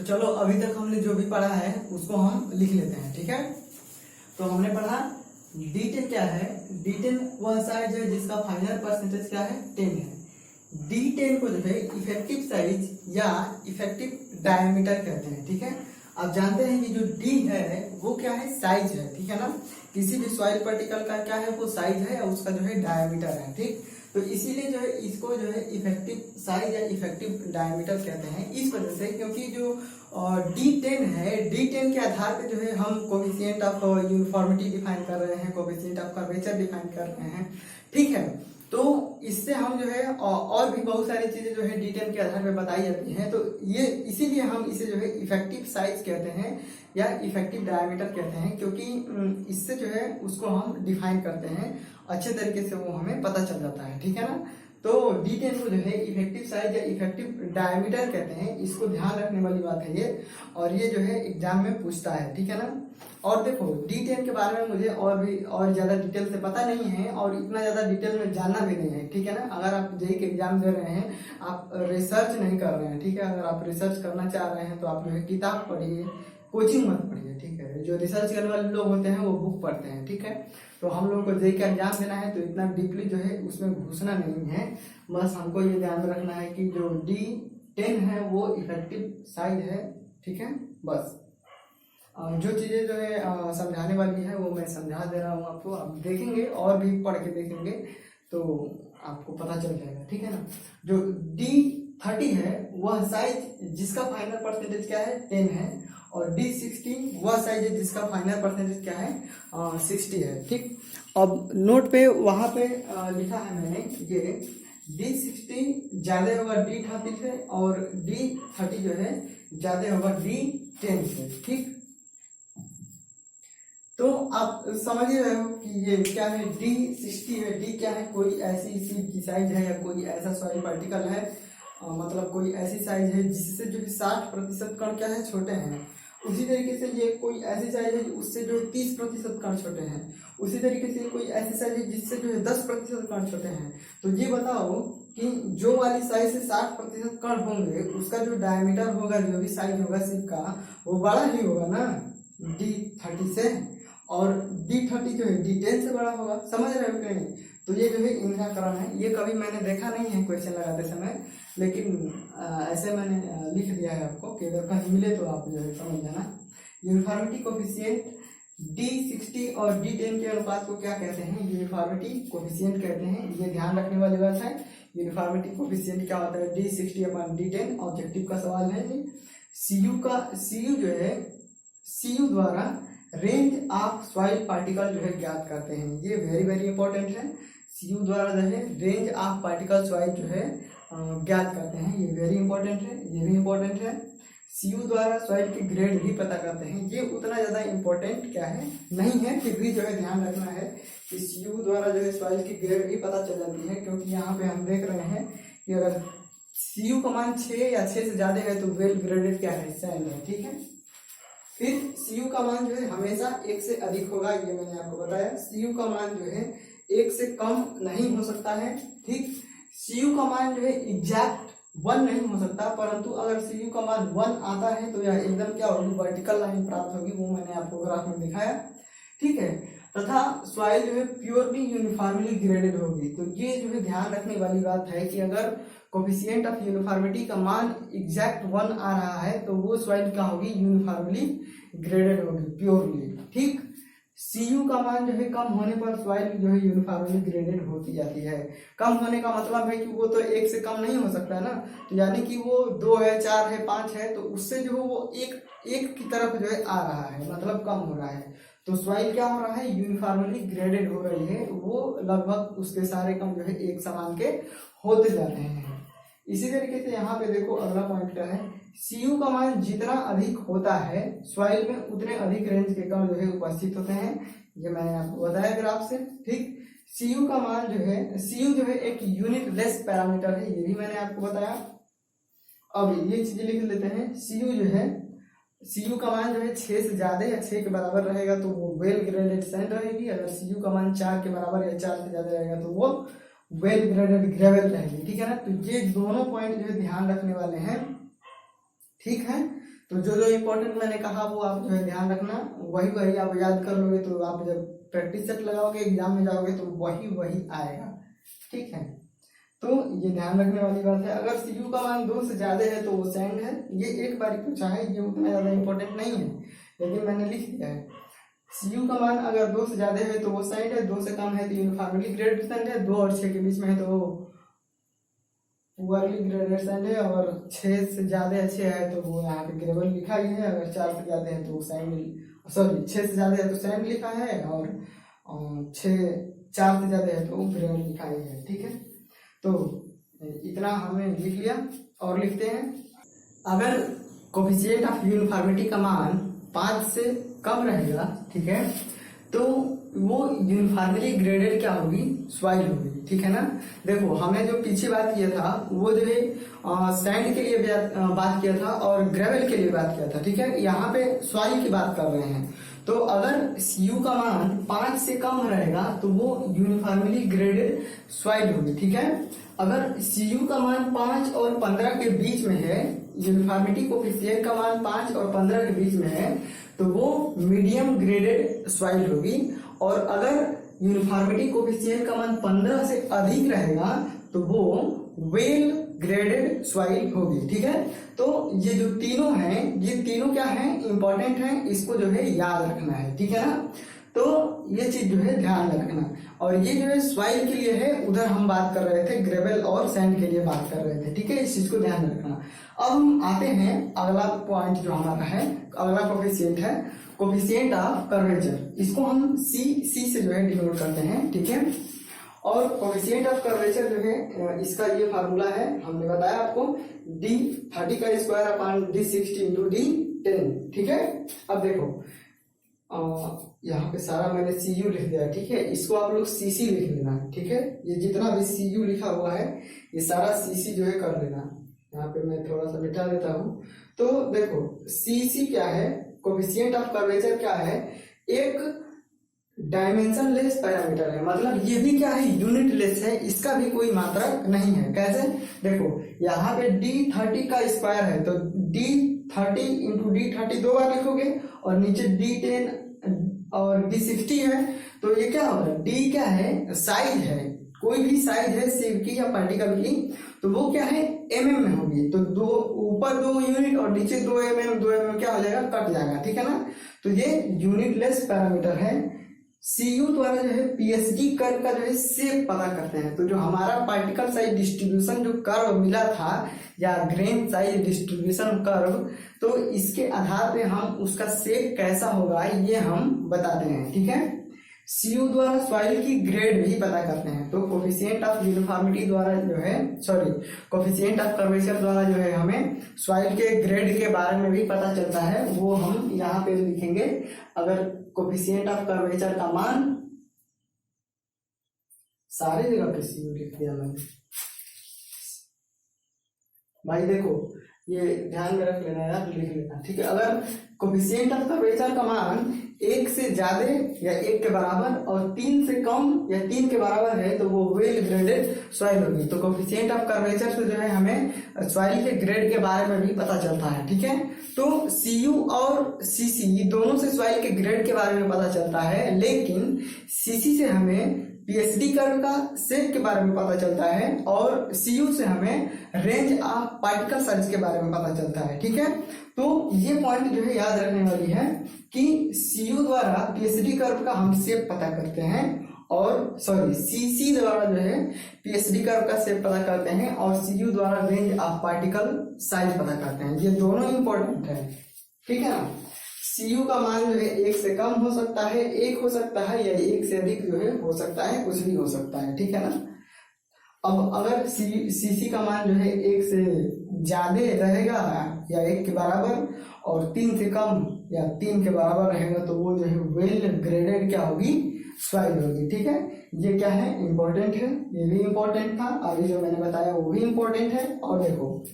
तो चलो अभी तक हमने जो भी पढ़ा है उसको हम लिख लेते हैं, ठीक है। तो हमने पढ़ा D10 क्या है। D10 वह साइज है जिसका फाइनल परसेंटेज क्या है 10 है। D10 को जो है इफेक्टिव साइज या इफेक्टिव डायमीटर कहते हैं, ठीक है। आप जानते हैं कि जो D है वो क्या है, साइज है, ठीक है ना। किसी भी सॉइल पार्टिकल का क्या है, वो साइज है और उसका जो है डायमीटर है, ठीक। तो इसीलिए जो है इसको जो है इफेक्टिव साइज या इफेक्टिव डायमीटर कहते हैं, इस वजह से क्योंकि जो D10 है, D10 के आधार पे जो है हम कोफिशिएंट ऑफ यूनिफॉर्मिटी डिफाइन कर रहे हैं, कोफिशिएंट ऑफ कर्वेचर डिफाइन कर रहे हैं, ठीक है। तो इससे हम जो है और भी बहुत सारी चीजें जो है D10 के आधार पे बताई जाती हैं। तो ये इसीलिए हम इसे जो है इफेक्टिव साइज कहते हैं या इफेक्टिव डायमीटर कहते हैं, क्योंकि इससे जो है उसको हम डिफाइन करते हैं अच्छे तरीके से, वो हमें पता चल जाता है, ठीक है ना। तो D10 को जो है इफेक्टिव साइज या इफेक्टिव डायमीटर कहते हैं, इसको ध्यान रखने वाली बात है ये, और ये जो है एग्जाम में पूछता है, ठीक है ना। और देखो D10 के बारे में मुझे और ज्यादा डिटेल से पता नहीं है और इतना ज्यादा डिटेल में जानना भी नहीं है, ठीक है ना। अगर आप जेईई के एग्जाम दे रहे हैं, आप रिसर्च नहीं कर रहे हैं, ठीक है। अगर आप रिसर्च करना चाह रहे हैं तो आप जो है किताब पढ़िए, कोचिंग मत पढ़िए, ठीक है। जो रिसर्च करने वाले लोग होते हैं वो बुक पढ़ते हैं, ठीक है। तो हम लोगों को जेईई का एग्जाम देना है तो इतना डीपली जो है उसमें घुसना नहीं है। बस हमको ये ध्यान में रखना है कि जो D10 है वो इफेक्टिव साइज है, ठीक है। बस जो चीजें जो है समझाने वाली है वो मैं समझा दे रहा हूँ आपको। आप देखेंगे और भी पढ़ के देखेंगे तो आपको पता चल जाएगा, ठीक है ना। जो D30 है वह साइज जिसका फाइनल परसेंटेज क्या है 10 है, और D60 वह साइज है जिसका फाइनल परसेंटेज क्या है 60 है, ठीक। अब नोट पे वहां पे लिखा है मैंने ये D60 ज्यादा होगा D30 से और D30 जो है ज्यादा होगा D10 से, ठीक। तो आप समझ ही रहे हो कि ये क्या है, D60 है। D क्या है, कोई ऐसी सीड की साइज है या कोई ऐसा सॉइल पार्टिकल है, मतलब कोई ऐसी साइज है जिससे जो 60% कण क्या है छोटे हैं। उसी तरीके से ये कोई ऐसी साइज है उससे जो 30% कण छोटे हैं। उसी तरीके से कोई ऐसी साइज है जिससे जो है 10% कण छोटे हैं। तो ये बताओ कि जो वाली साइज से 60% कण होंगे उसका जो डायमीटर होगा, जो भी साइज होगा शिप का, वो बड़ा ही होगा ना D30 से, और D30 जो है D10 से बड़ा होगा। समझ रहे हो कि नहीं। तो ये जो है इनका क्रम है। ये कभी मैंने देखा नहीं है क्वेश्चन लगाते समय, लेकिन ऐसे मैंने लिख दिया है आपको कि अगर कहीं मिले तो आप जो है समझ जाना। यूनिफॉर्मिटी कोफिशिएंट D60 और D10 के अनुपात को क्या कहते हैं, यूनिफॉर्मिटी कोफिशिएंट कहते हैं। ये ध्यान रखने वाली बात है। यूनिफॉर्मिटी कोफिशिएंट क्या होता है, D60/D10 ऑब्जेक्टिव का सवाल है ये। CU जो है, CU द्वारा रेंज ऑफ सॉइल पार्टिकल जो है ज्ञात करते हैं। ये वेरी वेरी इंपॉर्टेंट है। CU द्वारा जो है रेंज ऑफ पार्टिकल सॉइल जो है ज्ञात करते हैं। ये वेरी इंपॉर्टेंट है, ये भी इंपॉर्टेंट है। CU द्वारा सॉइल के ग्रेड भी पता करते हैं। ये उतना ज्यादा इंपॉर्टेंट क्या है नहीं है, फिर भी जो है ध्यान रखना है कि CU द्वारा जो है सॉइल की ग्रेड भी पता चल जाती है, क्योंकि यहाँ पे हम देख रहे हैं कि अगर CU का मान 6 या 6 से ज्यादा है तो वेल ग्रेडेड क्या है, सैंड है, ठीक है। फिर CU का मान जो है हमेशा 1 से अधिक होगा, ये मैंने आपको बताया। CU का मान जो है 1 से कम नहीं हो सकता है, ठीक। CU का मान जो है एग्जैक्ट 1 नहीं हो सकता, परंतु अगर CU का मान 1 आता है तो यह एकदम क्या होगी, वर्टिकल लाइन प्राप्त होगी। वो मैंने आपको ग्राफ में दिखाया, ठीक है। तथा सॉइल जो है प्योरली यूनिफॉर्मली ग्रेडेड होगी। तो ये जो है ध्यान रखने वाली बात है कि अगर कोफिशिएंट ऑफ यूनिफॉर्मिटी का मान एग्जैक्ट 1 आ रहा है तो वो सॉइल क्या होगी, यूनिफॉर्मली ग्रेडेड होगी, प्योरली, ठीक। CU का मान जो है कम होने पर सॉइल जो है यूनिफॉर्मली ग्रेडेड होती जाती है। कम होने का मतलब है कि वो तो 1 से कम नहीं हो सकता है ना, तो यानी कि वो 2 है, 4 है, 5 है, तो उससे जो है वो एक की तरफ जो है आ रहा है, मतलब कम हो रहा है। तो सॉइल क्या हो रहा है, यूनिफॉर्मली ग्रेडेड हो रही है। वो लगभग उसके सारे कम जो है एक समान के होते जा रहे हैं। इसी तरीके से यहाँ पे देखो अगला पॉइंट क्या है, CU का मान जितना अधिक होता है सॉइल में उतने अधिक रेंज के कण जो है उपस्थित होते हैं। ये मैंने आपको बताया ग्राफ से, ठीक। CU का मान जो है, CU जो है एक यूनिट लेस पैरामीटर है, ये भी मैंने आपको बताया। अब ये चीजें लिख लेते हैं। CU जो है, CU का मान जो है 6 से ज्यादा या 6 के बराबर रहेगा तो वो वेल ग्रेडेड सैंड रहेगी। अगर CU का मान 4 के बराबर या 4 से ज्यादा रहेगा तो वो वेल ग्रेडेड ग्रेवल रहेगी, ठीक है ना। तो ये दोनों पॉइंट जो है ध्यान रखने वाले हैं ठीक है। तो जो जो इम्पोर्टेंट मैंने कहा वो आप जो है ध्यान रखना, वही वही आप याद कर लोगे तो आप जब प्रैक्टिस सेट लगाओगे एग्जाम में जाओगे तो वही वही आएगा, ठीक है। तो ये ध्यान रखने वाली बात है। अगर सी यू का मान 2 से ज्यादा है तो वो सैंड है, ये एक बार पूछा है, ये उतना ज्यादा इंपॉर्टेंट नहीं है लेकिन मैंने लिख दिया है। सी यू का मान अगर 2 से ज्यादा है तो वो सैंड है, 2 से कम है तो यूनिफॉर्मली ग्रेडेड सैंड है, 2 और 6 के बीच में है तो पुअरली ग्रेडेड सैंड है, और 6 से ज्यादा अच्छे है तो वो यहाँ पे ग्रेवल लिखा ही है। अगर 4 से ज्यादा है तो वो सैंड, सॉरी 6 से ज्यादा है तो सैंड लिखा है, और 4 से ज्यादा है तो ग्रेवल लिखा ही है, ठीक है। तो इतना हमने लिख लिया और लिखते हैं। अगर कोफिशिएंट ऑफ यूनिफॉर्मिटी का मान 5 से कम रहेगा, ठीक है, तो वो यूनिफॉर्मली ग्रेडेड क्या होगी, सॉइल होगी, ठीक है ना। देखो हमने जो पीछे बात किया था वो जो है सैंड के लिए बात किया था और ग्रेवल के लिए बात किया था, ठीक है। यहाँ पे सॉइल की बात कर रहे हैं। तो अगर सीयू का मान 5 से कम रहेगा तो वो यूनिफॉर्मली ग्रेडेड सॉइल होगी, ठीक है। अगर सीयू का मान 5 और 15 के बीच में है, यूनिफॉर्मिटी कोफिशिएंट का मान 5 और 15 के बीच में है तो वो मीडियम ग्रेडेड सॉइल होगी। और अगर यूनिफॉर्मिटी कोफिशिएंट का मान 15 से अधिक रहेगा तो वो वेल ग्रेडेड सॉइल होगी, ठीक है। तो ये जो तीनों हैं, ये तीनों क्या हैं, इंपॉर्टेंट हैं, इसको जो है याद रखना है, ठीक है ना। तो ये चीज जो है ध्यान में रखना। और ये जो है सॉइल के लिए है, उधर हम बात कर रहे थे ग्रेवल और सैंड के लिए बात कर रहे थे, ठीक है। इस चीज को ध्यान में रखना। अब हम आते हैं अगला पॉइंट जो हमारा है, अगला कोफिशिएंट है कोफिशिएंट ऑफ कर्वेचर। इसको हम सी से जो है डिनोट करते हैं, ठीक है। और कोफिशिएंट ऑफ कर्वेचर जो है इसका ये फार्मूला है, हमने बताया आपको, D30 का square upon D60 into D10, ठीक है। अब देखो यहाँ पे सारा मैंने CU लिख दिया, ठीक है। इसको आप लोग CC लिख लेना, ठीक है। ये जितना भी CU लिखा हुआ है ये सारा CC जो है कर लेना। यहाँ पे मैं थोड़ा सा मिटा देता हूँ। तो देखो CC क्या है, कोफिशिएंट ऑफ कर्वेचर क्या है, एक डायमेंशन लेस पैरामीटर है, मतलब ये भी क्या है, यूनिट लेस है, इसका भी कोई मात्रक नहीं है। कैसे, देखो यहाँ पे D30 का स्क्वायर है तो D30 इंटू D30 दो बार लिखोगे, और नीचे D10 और D60 है तो ये क्या होगा, D क्या है, साइज है, कोई भी साइज है शिव की या पार्टिकल की तो वो क्या है mm में होगी। तो दो ऊपर 2 यूनिट और नीचे 2 mm क्या हो जाएगा, कट जाएगा, ठीक है ना। तो ये यूनिट लेस पैरामीटर है। सीयू द्वारा जो है पीएसडी कर्व का जो है शेप पता करते हैं। तो जो हमारा पार्टिकल साइज डिस्ट्रीब्यूशन जो कर्व मिला था या ग्रेन साइज डिस्ट्रीब्यूशन कर्व, तो इसके आधार पे हम उसका शेप कैसा होगा ये हम बताते हैं, ठीक है। सीयू द्वारा सॉइल की ग्रेड भी पता करते हैं। तो कोफिशिएंट ऑफ यूनिफॉर्मिटी द्वारा जो है, सॉरी कोफिशिएंट ऑफ कर्वेचर द्वारा जो है हमें सॉइल के ग्रेड के बारे में भी पता चलता है, वो हम यहाँ पे लिखेंगे। अगर कोफिशिएंट ऑफ कर्वेचर का मान, सारे जगह पे सीयू लिख दिया मैंने भाई, देखो ये ध्यान में रख लेना यार, लिख लेना, ठीक है। अगर कोफिशिएंट ऑफ कर्वेचर का मान 1 से ज्यादा या 1 के बराबर और 3 से कम या 3 के बराबर है तो वो वेल ग्रेडेड सॉइल होगी। तो कोफिशिएंट ऑफ कर्वेचर से जो है हमें सॉइल के ग्रेड के बारे में भी पता चलता है, ठीक है। तो सीयू और सीसी दोनों से सॉइल के ग्रेड के बारे में पता चलता है, लेकिन सीसी से हमें पीएचडी कर्व का शेप के बारे में पता चलता है और सीयू से हमें रेंज ऑफ पार्टिकल साइज के बारे में पता चलता है, ठीक है। तो ये पॉइंट जो है याद रखने वाली है कि सीयू द्वारा पीएचडी कर्व का हम शेप पता करते हैं, और सॉरी सीसी द्वारा जो है पीएचडी कर्व का शेप पता करते हैं, और सीयू द्वारा रेंज ऑफ पार्टिकल साइज पता करते हैं। ये दोनों इंपॉर्टेंट है, ठीक है ना। सीयू का मान जो है 1 से कम हो सकता है, 1 हो सकता है, या 1 से अधिक जो है हो सकता है, कुछ भी हो सकता है, ठीक है ना। अब अगर सीसी का मान जो है 1 से ज्यादा रहेगा या 1 के बराबर और 3 से कम या 3 के बराबर रहेगा तो वो जो है वेल ग्रेडेड क्या होगी, सॉइल होगी, ठीक है। ये क्या है, इंपॉर्टेंट है, ये भी इंपॉर्टेंट था, अभी जो मैंने बताया वो भी इंपॉर्टेंट है। और देखो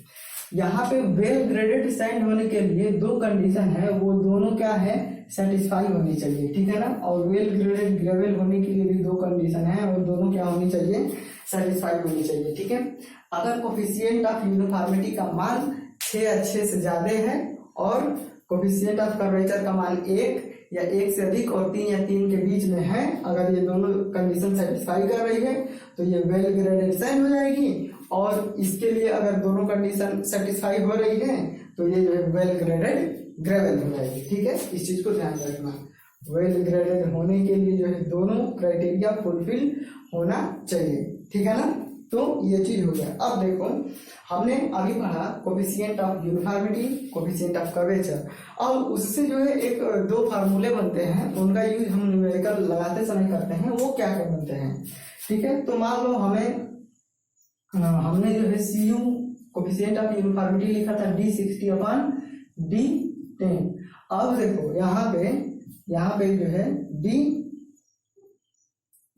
यहाँ पे वेल ग्रेडेड सैंड होने के लिए 2 कंडीशन है, वो दोनों क्या है, सेटिस्फाई होनी चाहिए, ठीक है ना। और वेल ग्रेडेड ग्रेवल होने के लिए भी 2 कंडीशन है, और दोनों क्या होनी चाहिए, सेटिस्फाई होनी चाहिए, ठीक है। अगर कोफिशिएंट ऑफ यूनिफॉर्मिटी का मान 6 या 6 से ज्यादा है और कोफिशिएंट ऑफ कर्वेचर का मान 1 या 1 से अधिक और 3 या 3 के बीच में है, अगर ये दोनों कंडीशन सेटिस्फाई कर रही है तो ये वेल ग्रेडेड सैंड हो जाएगी। और इसके लिए अगर दोनों कंडीशन सेटिस्फाई हो रही है तो ये जो है वेल ग्रेडेड ग्रेवल हो जाएगी। ठीक है, इस चीज को ध्यान रखना। वेल ग्रेडेड होने के लिए जो है दोनों क्राइटेरिया फुलफिल होना चाहिए। ठीक है ना, तो ये चीज हो गया। अब देखो हमने अभी पढ़ा coefficient of uniformity, coefficient of curvature, और उससे जो है एक 2 फार्मूले बनते हैं, उनका यूज हम न्यूमेरिकल लगाते समय करते हैं। वो क्या क्या बनते हैं? ठीक है, तो मान लो हमने जो है CU कोफिशिएंट ऑफ यूनिफॉर्मिटी लिखा था D60/D10। अब देखो यहाँ पे जो है D,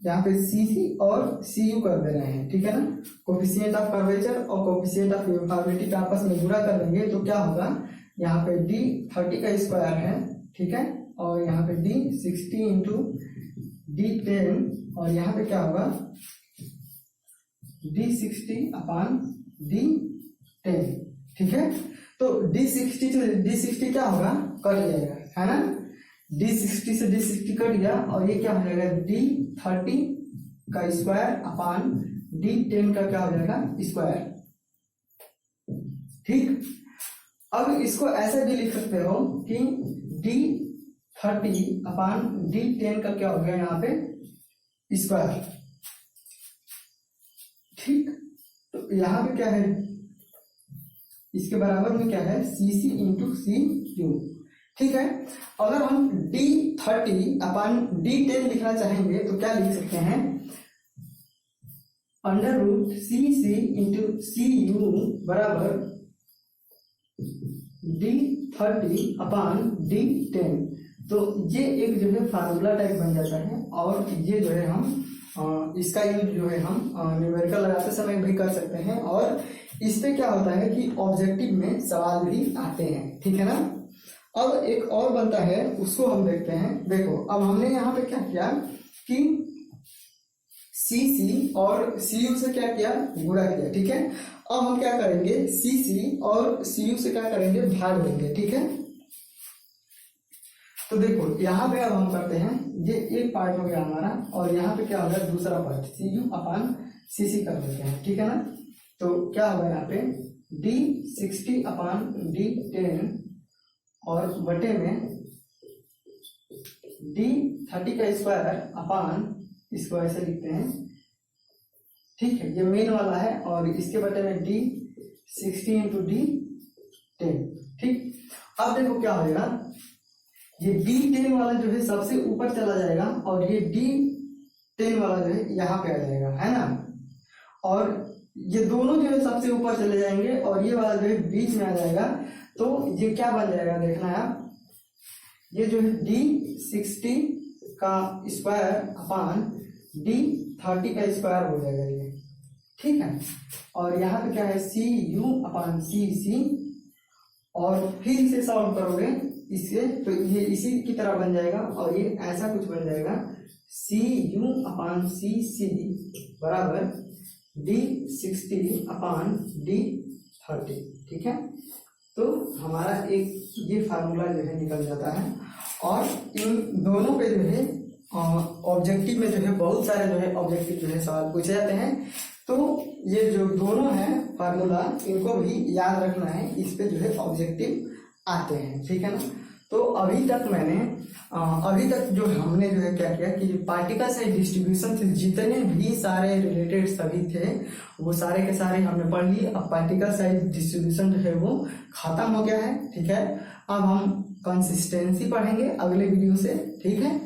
यहाँ पे CC और CU कर दे रहे हैं। ठीक है ना, कोफिशिएंट ऑफ कर्वेचर और कोफिशिएंट ऑफ यूनिफॉर्मिटी का आपस में गुणा कर देंगे तो क्या होगा, यहाँ पे D30 का स्क्वायर है। ठीक है, और यहाँ पे D60 इंटू D10, और यहाँ पे क्या होगा D60/D10। ठीक है, तो D60 से D60 क्या होगा, कट जाएगा, है ना। D60 से D60 कट गया और ये क्या हो जाएगा, D30 का स्क्वायर अपान D10 का क्या हो जाएगा, स्क्वायर। ठीक, अब इसको ऐसे भी लिख सकते हो कि D30/D10 का क्या हो गया यहाँ पे, स्क्वायर। ठीक, तो यहाँ पे क्या है, इसके बराबर में क्या है, CC इंटू CU। ठीक है, अगर हम D30/D10 लिखना चाहेंगे तो क्या लिख सकते हैं, √CC इंटू CU बराबर D30/D10। तो ये एक जो है फार्मूला टाइप बन जाता है, और ये जो है हम इसका यूज जो है हम न्यूमेरिकल लगाते समय भी कर सकते हैं, और इससे क्या होता है कि ऑब्जेक्टिव में सवाल भी आते हैं। ठीक है ना। अब एक और बनता है, उसको हम देखते हैं। देखो अब हमने यहाँ पे क्या किया कि CC और CU से क्या किया, गुणा किया। ठीक है, अब हम क्या करेंगे, CC और CU से क्या करेंगे, भाग देंगे। ठीक है, तो देखो यहाँ पे अब हम करते हैं, ये एक पार्ट हो गया हमारा, और यहाँ पे क्या होगा, दूसरा पार्ट CU/CC कर देते हैं। ठीक है ना, तो क्या होगा यहाँ पे D60/D10 और बटे में D30 का स्क्वायर अपान, इसको ऐसे लिखते हैं। ठीक है, ये मेन वाला है, और इसके बटे में D60 इंटू D10। ठीक, अब देखो क्या होगा, ये D10 वाला जो है सबसे ऊपर चला जाएगा, और ये D10 वाला जो है यहाँ पे आ जाएगा, है ना। और ये दोनों जो है सबसे ऊपर चले जाएंगे, और ये वाला जो है बीच में आ जाएगा। तो ये क्या बन जाएगा, देखना है आप, ये जो है D60 का स्क्वायर अपान D30 का स्क्वायर हो जाएगा ये। ठीक है, और यहाँ पे क्या है, CU/CC, और फिर इसे सॉल्व करोगे इससे तो ये इसी की तरह बन जाएगा, और ये ऐसा कुछ बन जाएगा, CU/CC बराबर D60/D30। ठीक है, तो हमारा एक ये फार्मूला जो है निकल जाता है, और इन दोनों पे जो है ऑब्जेक्टिव में जो है बहुत सारे जो है ऑब्जेक्टिव जो है सवाल पूछे जाते हैं। तो ये जो दोनों है फार्मूला, इनको भी याद रखना है, इस पे जो है ऑब्जेक्टिव आते हैं। ठीक है ना, तो अभी तक जो हमने जो है क्या किया कि पार्टिकल साइज डिस्ट्रीब्यूशन से जितने भी सारे रिलेटेड सभी थे वो सारे के सारे हमने पढ़ लिए। अब पार्टिकल साइज डिस्ट्रीब्यूशन जो है वो खत्म हो गया है। ठीक है, अब हम कंसिस्टेंसी पढ़ेंगे अगले वीडियो से। ठीक है,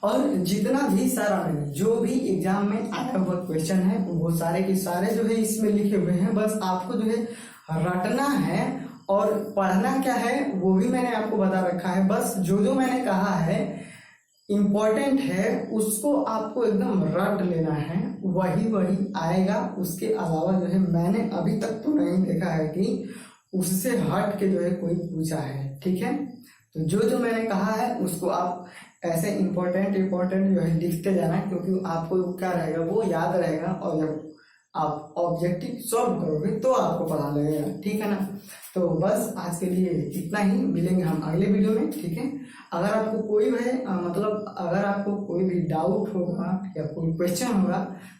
और जितना भी सारा जो भी एग्जाम में आया हुआ क्वेश्चन है वो सारे के सारे जो है इसमें लिखे हुए हैं, बस आपको जो है रटना है, और पढ़ना क्या है वो भी मैंने आपको बता रखा है। बस जो जो मैंने कहा है इम्पोर्टेंट है उसको आपको एकदम रट लेना है, वही आएगा। उसके अलावा जो है मैंने अभी तक तो नहीं देखा है कि उससे हट के जो है कोई पूछा है। ठीक है, तो जो जो मैंने कहा है उसको आप ऐसे इम्पोर्टेंट जो है लिखते जाना, क्योंकि आपको क्या रहेगा वो याद रहेगा, और जब आप ऑब्जेक्टिव सॉल्व करोगे तो आपको पता लगेगा, ठीक है ना। तो बस आज के लिए इतना ही, मिलेंगे हम अगले वीडियो में, ठीक है। अगर आपको कोई भी मतलब अगर आपको कोई भी डाउट होगा या कोई क्वेश्चन होगा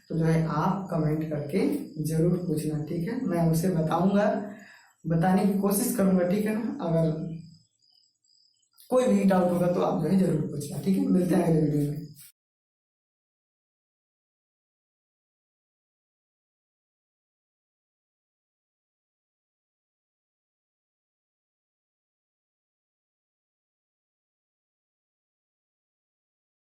तो जो है आप कमेंट करके जरूर पूछना, ठीक है। मैं उसे बताऊंगा, बताने की कोशिश करूंगा, ठीक है ना। अगर कोई भी डाउट होगा तो आप जो है जरूर पूछना, ठीक है। मिलते हैं अगले वीडियो में।